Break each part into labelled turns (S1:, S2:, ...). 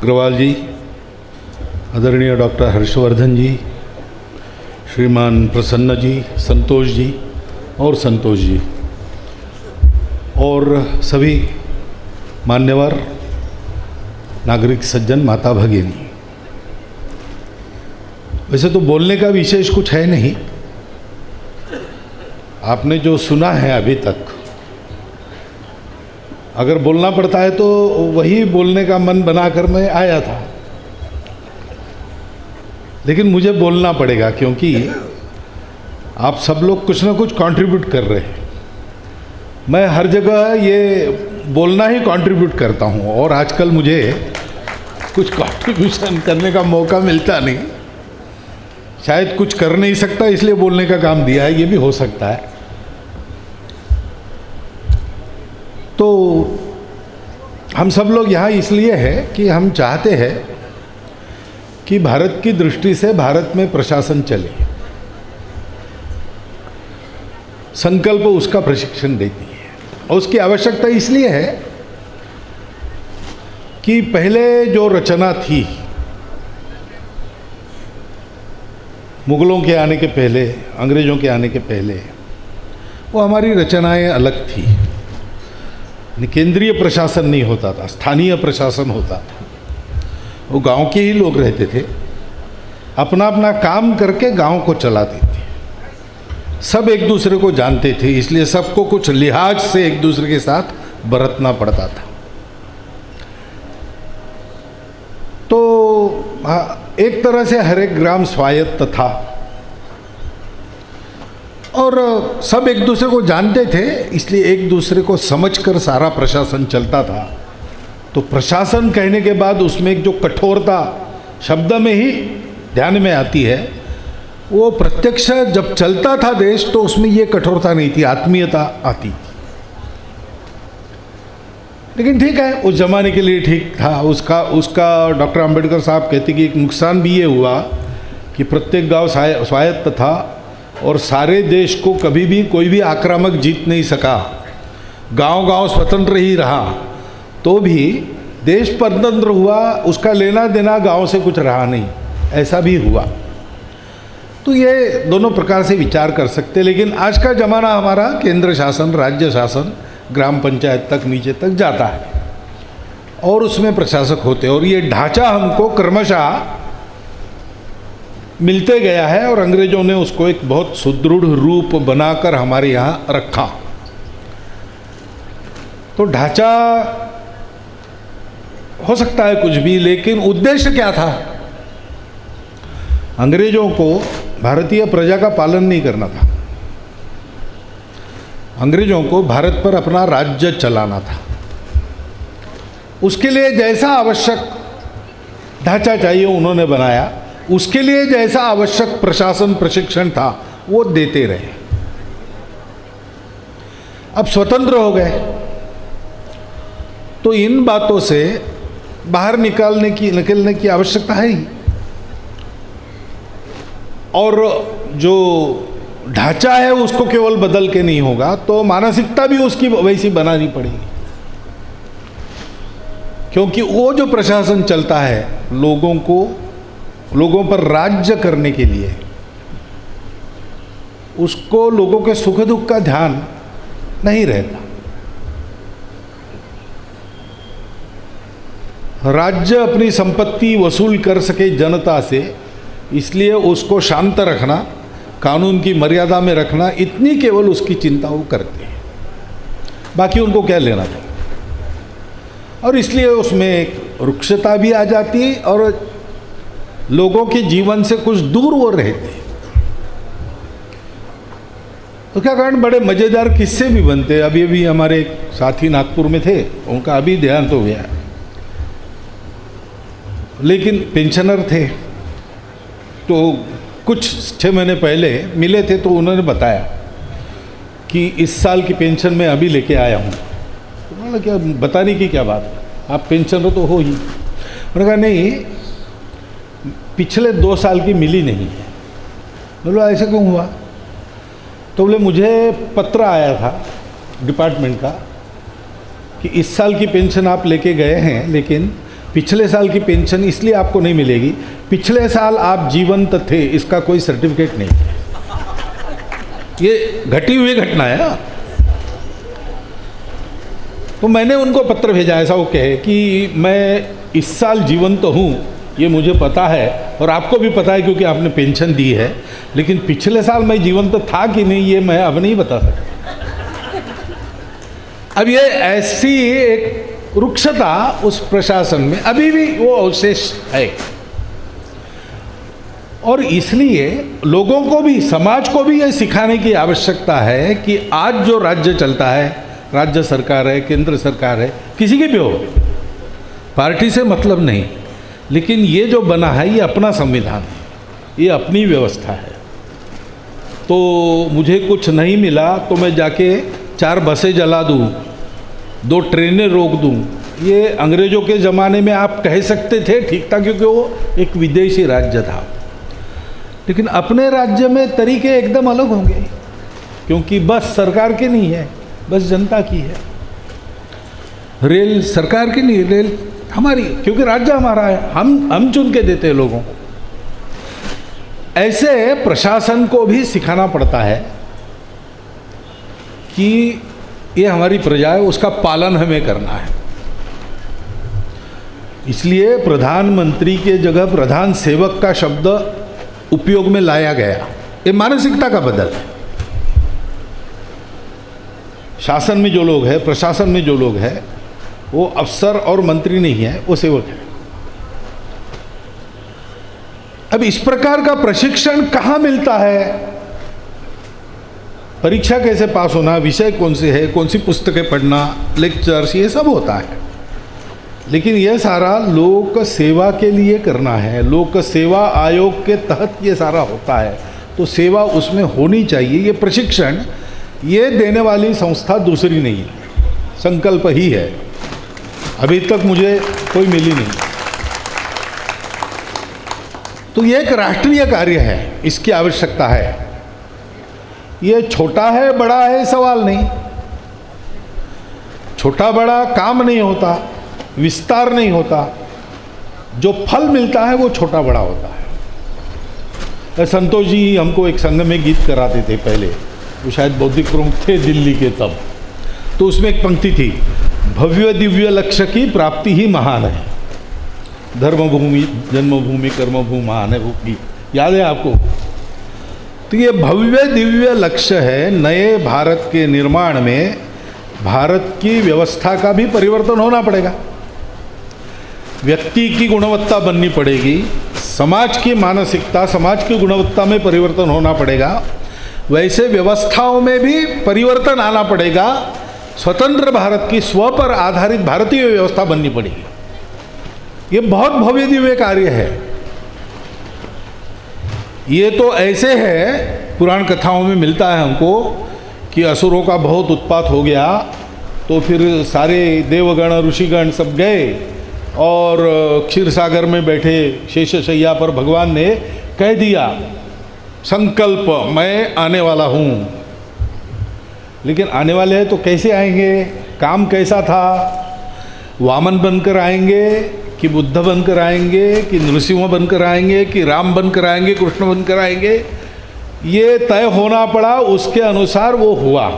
S1: अग्रवाल जी, आदरणीय डॉक्टर हर्षवर्धन जी, श्रीमान प्रसन्न जी, संतोष जी और संतोष जी और सभी मान्यवर नागरिक सज्जन, माता भगिनी। वैसे तो बोलने का विशेष कुछ है नहीं, आपने जो सुना है अभी तक, अगर बोलना पड़ता है तो वही बोलने का मन बनाकर मैं आया था, लेकिन मुझे बोलना पड़ेगा क्योंकि आप सब लोग कुछ ना कुछ कंट्रीब्यूट कर रहे हैं। मैं हर जगह ये बोलना ही कंट्रीब्यूट करता हूँ और आजकल मुझे कुछ कंट्रीब्यूशन करने का मौका मिलता नहीं, शायद कुछ कर नहीं सकता इसलिए बोलने का काम दिया है, ये भी हो सकता है। तो हम सब लोग यहाँ इसलिए हैं कि हम चाहते हैं कि भारत की दृष्टि से भारत में प्रशासन चले, संकल्प उसका प्रशिक्षण देती है। और उसकी आवश्यकता इसलिए है कि पहले जो रचना थी, मुगलों के आने के पहले, अंग्रेज़ों के आने के पहले, वो हमारी रचनाएं अलग थी। केंद्रीय प्रशासन नहीं होता था, स्थानीय प्रशासन होता था। वो गांव के ही लोग रहते थे, अपना अपना काम करके गांव को चलाते थे। सब एक दूसरे को जानते थे, इसलिए सबको कुछ लिहाज से एक दूसरे के साथ बरतना पड़ता था। तो एक तरह से हर एक ग्राम स्वायत्त था और सब एक दूसरे को जानते थे, इसलिए एक दूसरे को समझकर सारा प्रशासन चलता था। तो प्रशासन कहने के बाद उसमें एक जो कठोरता शब्द में ही ध्यान में आती है, वो प्रत्यक्ष जब चलता था देश तो उसमें ये कठोरता नहीं थी, आत्मीयता आती थी। लेकिन ठीक है, उस जमाने के लिए ठीक था। उसका डॉक्टर अंबेडकर साहब कहते कि एक नुकसान भी ये हुआ कि प्रत्येक गांव स्वायत्त था और सारे देश को कभी भी कोई भी आक्रामक जीत नहीं सका। गांव-गांव स्वतंत्र ही रहा तो भी देश परतंत्र हुआ, उसका लेना देना गांव से कुछ रहा नहीं, ऐसा भी हुआ। तो ये दोनों प्रकार से विचार कर सकते। लेकिन आज का ज़माना हमारा केंद्र शासन, राज्य शासन, ग्राम पंचायत तक, नीचे तक जाता है और उसमें प्रशासक होते हैं और ये ढांचा हमको क्रमशः मिलते गया है और अंग्रेज़ों ने उसको एक बहुत सुदृढ़ रूप बनाकर हमारे यहाँ रखा। तो ढांचा हो सकता है कुछ भी, लेकिन उद्देश्य क्या था? अंग्रेज़ों को भारतीय प्रजा का पालन नहीं करना था, अंग्रेज़ों को भारत पर अपना राज्य चलाना था। उसके लिए जैसा आवश्यक ढांचा चाहिए उन्होंने बनाया, उसके लिए जैसा आवश्यक प्रशासन प्रशिक्षण था वो देते रहे। अब स्वतंत्र हो गए तो इन बातों से बाहर निकलने की आवश्यकता है ही, और जो ढांचा है उसको केवल बदल के नहीं होगा, तो मानसिकता भी उसकी वैसी बनानी पड़ेगी। क्योंकि वो जो प्रशासन चलता है लोगों पर राज्य करने के लिए, उसको लोगों के सुख दुख का ध्यान नहीं रहता। राज्य अपनी संपत्ति वसूल कर सके जनता से, इसलिए उसको शांत रखना, कानून की मर्यादा में रखना, इतनी केवल उसकी चिंता वो करते हैं, बाकी उनको क्या लेना था। और इसलिए उसमें एक रुक्षता भी आ जाती और लोगों के जीवन से कुछ दूर वो रहते। तो क्या कारण बड़े मज़ेदार किस्से भी बनते। अभी हमारे एक साथी नागपुर में थे, उनका अभी देहांत हो गया, लेकिन पेंशनर थे। तो कुछ 6 महीने पहले मिले थे तो उन्होंने बताया कि इस साल की पेंशन मैं अभी लेके आया हूँ। तो उन्होंने क्या बताने की क्या बात, आप पेंशनर तो हो ही। उन्होंने कहा नहीं, पिछले 2 साल की मिली नहीं है। बोलो ऐसा क्यों हुआ? तो बोले मुझे पत्र आया था डिपार्टमेंट का कि इस साल की पेंशन आप लेके गए हैं, लेकिन पिछले साल की पेंशन इसलिए आपको नहीं मिलेगी, पिछले साल आप जीवंत थे इसका कोई सर्टिफिकेट नहीं है। ये घटी हुई घटना है। तो मैंने उनको पत्र भेजा, ऐसा वो कहे कि मैं इस साल जीवंत हूँ ये मुझे पता है और आपको भी पता है क्योंकि आपने पेंशन दी है, लेकिन पिछले साल मैं जीवंत था कि नहीं ये मैं अब नहीं बता सकता। अब ये ऐसी एक रुक्षता उस प्रशासन में अभी भी वो अवशेष है, और इसलिए लोगों को भी, समाज को भी ये सिखाने की आवश्यकता है कि आज जो राज्य चलता है, राज्य सरकार है, केंद्र सरकार है, किसी की भी हो, पार्टी से मतलब नहीं, लेकिन ये जो बना है ये अपना संविधान है, ये अपनी व्यवस्था है। तो मुझे कुछ नहीं मिला तो मैं जाके 4 बसें जला दूँ, 2 ट्रेनें रोक दूँ, ये अंग्रेज़ों के ज़माने में आप कह सकते थे, ठीक था, क्योंकि वो एक विदेशी राज्य था। लेकिन अपने राज्य में तरीके एकदम अलग होंगे, क्योंकि बस सरकार की नहीं है, बस जनता की है। रेल सरकार की नहीं, रेल हमारी, क्योंकि राज्य हमारा है, हम चुन के देते हैं लोगों को। ऐसे प्रशासन को भी सिखाना पड़ता है कि ये हमारी प्रजा है, उसका पालन हमें करना है। इसलिए प्रधानमंत्री के जगह प्रधान सेवक का शब्द उपयोग में लाया गया, ये मानसिकता का बदल है। शासन में जो लोग हैं, प्रशासन में जो लोग हैं, वो अफसर और मंत्री नहीं है, वो सेवक है। अब इस प्रकार का प्रशिक्षण कहाँ मिलता है? परीक्षा कैसे पास होना, विषय कौन से है, कौन सी पुस्तकें पढ़ना, लेक्चर्स, ये सब होता है। लेकिन यह सारा लोक सेवा के लिए करना है, लोक सेवा आयोग के तहत ये सारा होता है, तो सेवा उसमें होनी चाहिए। ये प्रशिक्षण ये देने वाली संस्था दूसरी नहीं है, संकल्प ही है। अभी तक मुझे कोई मिली नहीं। तो ये एक राष्ट्रीय कार्य है, इसकी आवश्यकता है। ये छोटा है बड़ा है सवाल नहीं, छोटा बड़ा काम नहीं होता, विस्तार नहीं होता, जो फल मिलता है वो छोटा बड़ा होता है। संतोष जी हमको एक संघ में गीत कराते थे पहले, वो शायद बौद्धिक प्रमुख थे दिल्ली के तब, तो उसमें एक पंक्ति थी, भव्य दिव्य लक्ष्य की प्राप्ति ही महान है, धर्मभूमि जन्मभूमि कर्मभूमि महान है, वो गीत याद है आपको? तो ये भव्य दिव्य लक्ष्य है, नए भारत के निर्माण में भारत की व्यवस्था का भी परिवर्तन होना पड़ेगा, व्यक्ति की गुणवत्ता बननी पड़ेगी, समाज की मानसिकता, समाज की गुणवत्ता में परिवर्तन होना पड़ेगा, वैसे व्यवस्थाओं में भी परिवर्तन आना पड़ेगा। स्वतंत्र भारत की स्व पर आधारित भारतीय व्यवस्था बननी पड़ेगी। ये बहुत भव्य दिव्य कार्य है। ये तो ऐसे है, पुराण कथाओं में मिलता है हमको कि असुरों का बहुत उत्पात हो गया, तो फिर सारे देवगण ऋषिगण सब गए और क्षीर सागर में बैठे शेषशैया पर भगवान ने कह दिया, संकल्प मैं आने वाला हूँ। लेकिन आने वाले हैं तो कैसे आएंगे, काम कैसा था, वामन बनकर आएंगे कि बुद्ध बनकर आएंगे कि नृसिंह बनकर आएंगे कि राम बनकर आएंगे, कृष्ण बनकर आएंगे, ये तय होना पड़ा। उसके अनुसार वो हुआ।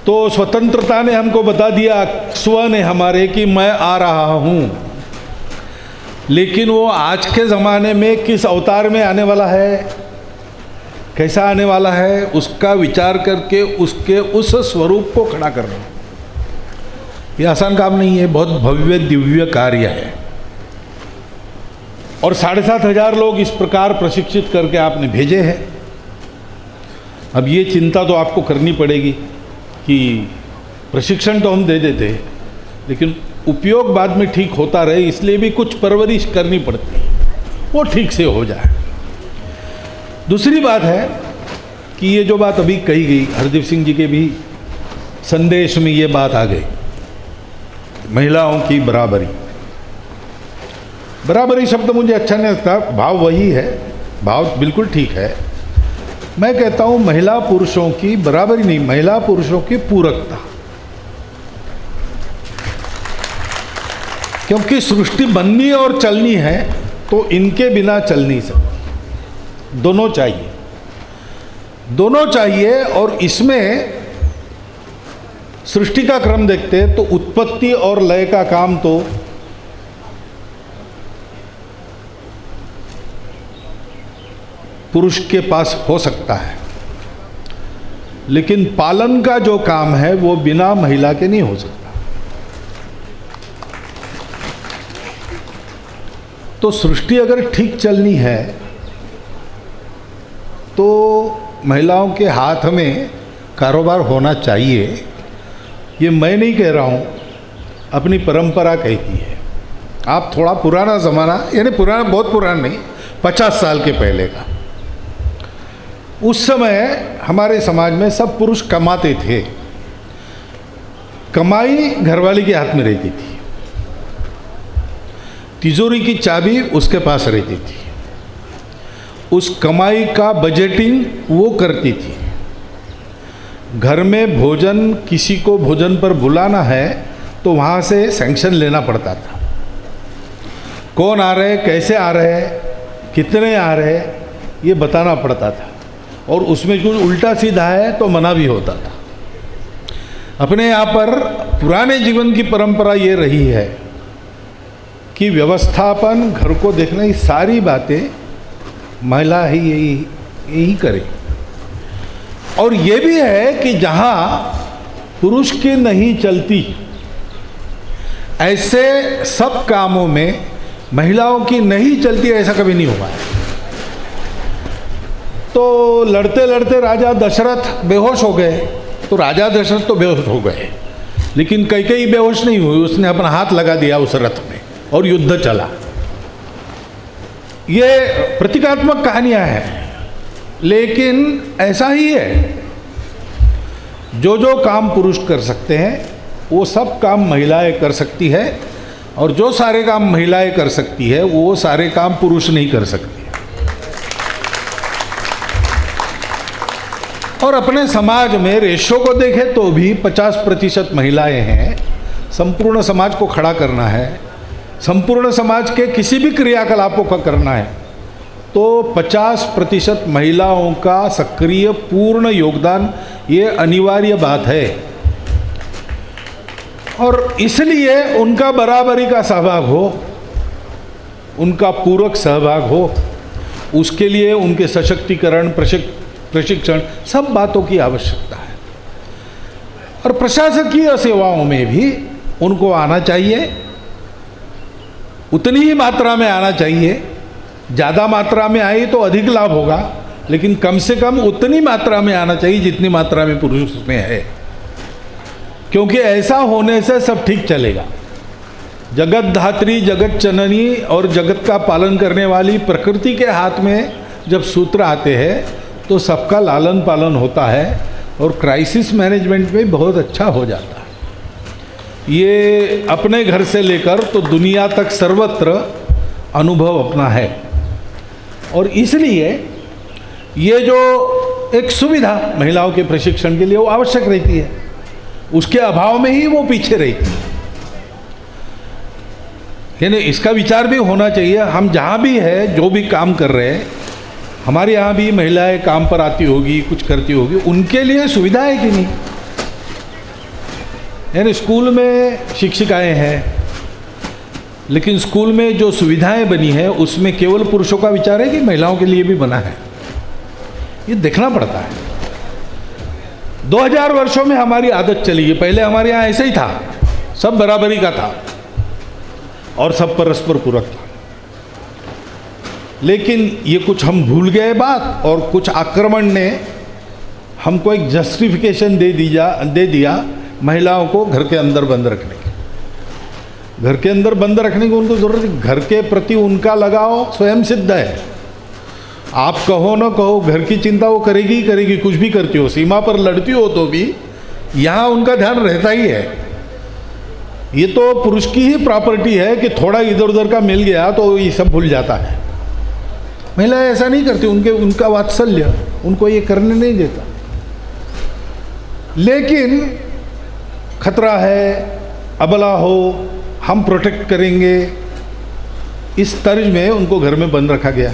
S1: तो स्वतंत्रता ने हमको बता दिया, स्व ने हमारे, कि मैं आ रहा हूँ। लेकिन वो आज के ज़माने में किस अवतार में आने वाला है, कैसा आने वाला है, उसका विचार करके उसके उस स्वरूप को खड़ा करना ये आसान काम नहीं है, बहुत भव्य दिव्य कार्य है। और 7,500 लोग इस प्रकार प्रशिक्षित करके आपने भेजे हैं। अब ये चिंता तो आपको करनी पड़ेगी कि प्रशिक्षण तो हम दे देते हैं, लेकिन उपयोग बाद में ठीक होता रहे, इसलिए भी कुछ परवरिश करनी पड़ती है, वो ठीक से हो जाए। दूसरी बात है कि ये जो बात अभी कही गई, हरदीप सिंह जी के भी संदेश में ये बात आ गई, महिलाओं की बराबरी। बराबरी शब्द मुझे अच्छा नहीं लगता, भाव वही है, भाव बिल्कुल ठीक है। मैं कहता हूँ महिला पुरुषों की बराबरी नहीं, महिला पुरुषों की पूरकता। क्योंकि सृष्टि बननी और चलनी है तो इनके बिना चल नहीं सकती, दोनों चाहिए, दोनों चाहिए। और इसमें सृष्टि का क्रम देखते हैं तो उत्पत्ति और लय का काम तो पुरुष के पास हो सकता है, लेकिन पालन का जो काम है वो बिना महिला के नहीं हो सकता। तो सृष्टि अगर ठीक चलनी है तो महिलाओं के हाथ में कारोबार होना चाहिए। ये मैं नहीं कह रहा हूँ, अपनी परंपरा कहती है। आप थोड़ा पुराना ज़माना, यानी पुराना बहुत पुराना नहीं, 50 साल के पहले का, उस समय हमारे समाज में सब पुरुष कमाते थे, कमाई घरवाली के हाथ में रहती थी, तिजोरी की चाबी उसके पास रहती थी, उस कमाई का बजटिंग वो करती थी। घर में भोजन, किसी को भोजन पर बुलाना है तो वहाँ से सैंक्शन लेना पड़ता था, कौन आ रहे, कैसे आ रहे, कितने आ रहे, ये बताना पड़ता था। और उसमें कुछ उल्टा सीधा है तो मना भी होता था। अपने यहाँ पर पुराने जीवन की परंपरा ये रही है कि व्यवस्थापन, घर को देखना, ये सारी बातें महिला ही यही करे। और ये भी है कि जहाँ पुरुष की नहीं चलती, ऐसे सब कामों में महिलाओं की नहीं चलती, ऐसा कभी नहीं हुआ है। तो लड़ते लड़ते राजा दशरथ बेहोश हो गए, तो राजा दशरथ तो बेहोश हो गए, लेकिन कैकेयी बेहोश नहीं हुई, उसने अपना हाथ लगा दिया उस रथ में और युद्ध चला। ये प्रतीकात्मक कहानियां हैं, लेकिन ऐसा ही है, जो जो काम पुरुष कर सकते हैं वो सब काम महिलाएं कर सकती है, और जो सारे काम महिलाएं कर सकती है वो सारे काम पुरुष नहीं कर सकती। और अपने समाज में रेशो को देखें तो भी 50% महिलाएं हैं। संपूर्ण समाज को खड़ा करना है, संपूर्ण समाज के किसी भी क्रियाकलापों का करना है, तो 50% महिलाओं का सक्रिय पूर्ण योगदान ये अनिवार्य बात है। और इसलिए उनका बराबरी का सहभाग हो, उनका पूरक सहभाग हो, उसके लिए उनके सशक्तिकरण, प्रशिक्षण, सब बातों की आवश्यकता है। और प्रशासकीय सेवाओं में भी उनको आना चाहिए, उतनी ही मात्रा में आना चाहिए। ज़्यादा मात्रा में आई तो अधिक लाभ होगा, लेकिन कम से कम उतनी मात्रा में आना चाहिए जितनी मात्रा में पुरुष में है, क्योंकि ऐसा होने से सब ठीक चलेगा। जगत धात्री, जगत जननी और जगत का पालन करने वाली प्रकृति के हाथ में जब सूत्र आते हैं तो सबका लालन पालन होता है और क्राइसिस मैनेजमेंट में बहुत अच्छा हो जाता है। ये अपने घर से लेकर तो दुनिया तक सर्वत्र अनुभव अपना है। और इसलिए ये जो एक सुविधा महिलाओं के प्रशिक्षण के लिए वो आवश्यक रहती है, उसके अभाव में ही वो पीछे रहती है। यानी इसका विचार भी होना चाहिए। हम जहाँ भी है, जो भी काम कर रहे हैं, हमारे यहाँ भी महिलाएं काम पर आती होगी, कुछ करती होगी, उनके लिए सुविधा है कि नहीं। यानी स्कूल में शिक्षिकाएं हैं, लेकिन स्कूल में जो सुविधाएं बनी है उसमें केवल पुरुषों का विचार है कि महिलाओं के लिए भी बना है, ये देखना पड़ता है। 2000 वर्षों में हमारी आदत चली है, पहले हमारे यहाँ ऐसे ही था, सब बराबरी का था और सब परस्पर पूरक था। लेकिन ये कुछ हम भूल गए बात, और कुछ आक्रमण ने हमको एक जस्टिफिकेशन दे दिया महिलाओं को घर के अंदर बंद रखने की। घर के अंदर बंद रखने की उनको ज़रूरत है, घर के प्रति उनका लगाव स्वयं सिद्ध है। आप कहो ना कहो, घर की चिंता वो करेगी ही करेगी, कुछ भी करती हो, सीमा पर लड़ती हो तो भी यहाँ उनका ध्यान रहता ही है। ये तो पुरुष की ही प्रॉपर्टी है कि थोड़ा इधर उधर का मिल गया तो ये सब भूल जाता है। महिलाएं ऐसा नहीं करती, उनका वात्सल्य उनको ये करने नहीं देता। लेकिन खतरा है, अबला हो, हम प्रोटेक्ट करेंगे, इस तर्ज में उनको घर में बंद रखा गया।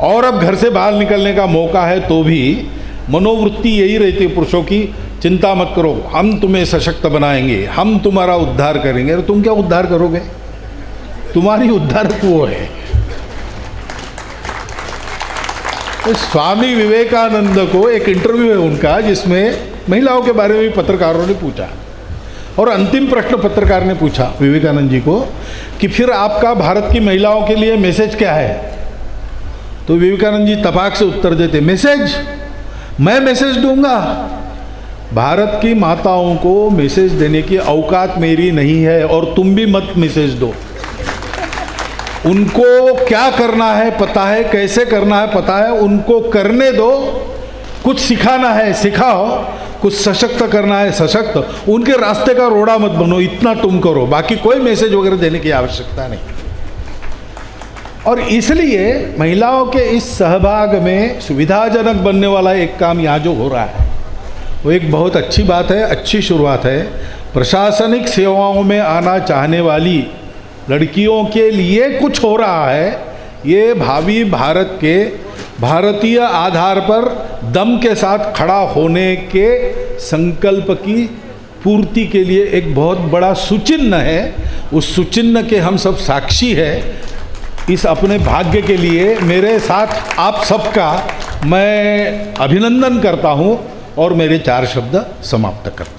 S1: और अब घर से बाहर निकलने का मौका है तो भी मनोवृत्ति यही रहती है पुरुषों की, चिंता मत करो, हम तुम्हें सशक्त बनाएंगे, हम तुम्हारा उद्धार करेंगे। अरे तुम क्या उद्धार करोगे? तुम्हारी उद्धारक वो है। तो स्वामी विवेकानंद को एक इंटरव्यू है उनका, जिसमें महिलाओं के बारे में भी पत्रकारों ने पूछा, और अंतिम प्रश्न पत्रकार ने पूछा विवेकानंद जी को कि फिर आपका भारत की महिलाओं के लिए मैसेज क्या है? तो विवेकानंद जी तपाक से उत्तर देते, मैसेज? मैं मैसेज दूंगा? भारत की माताओं को मैसेज देने की औकात मेरी नहीं है, और तुम भी मत मैसेज दो। उनको क्या करना है पता है, कैसे करना है पता है, उनको करने दो। कुछ सिखाना है सिखाओ, कुछ सशक्त करना है सशक्त, उनके रास्ते का रोड़ा मत बनो, इतना तुम करो, बाकी कोई मैसेज वगैरह देने की आवश्यकता नहीं। और इसलिए महिलाओं के इस सहभाग में सुविधाजनक बनने वाला एक काम यहाँ जो हो रहा है वो एक बहुत अच्छी बात है, अच्छी शुरुआत है। प्रशासनिक सेवाओं में आना चाहने वाली लड़कियों के लिए कुछ हो रहा है। ये भावी भारत के भारतीय आधार पर दम के साथ खड़ा होने के संकल्प की पूर्ति के लिए एक बहुत बड़ा सुचिन्ह है। उस सुचिन्ह के हम सब साक्षी हैं। इस अपने भाग्य के लिए मेरे साथ आप सबका मैं अभिनंदन करता हूं और मेरे 4 शब्द समाप्त करता हूं।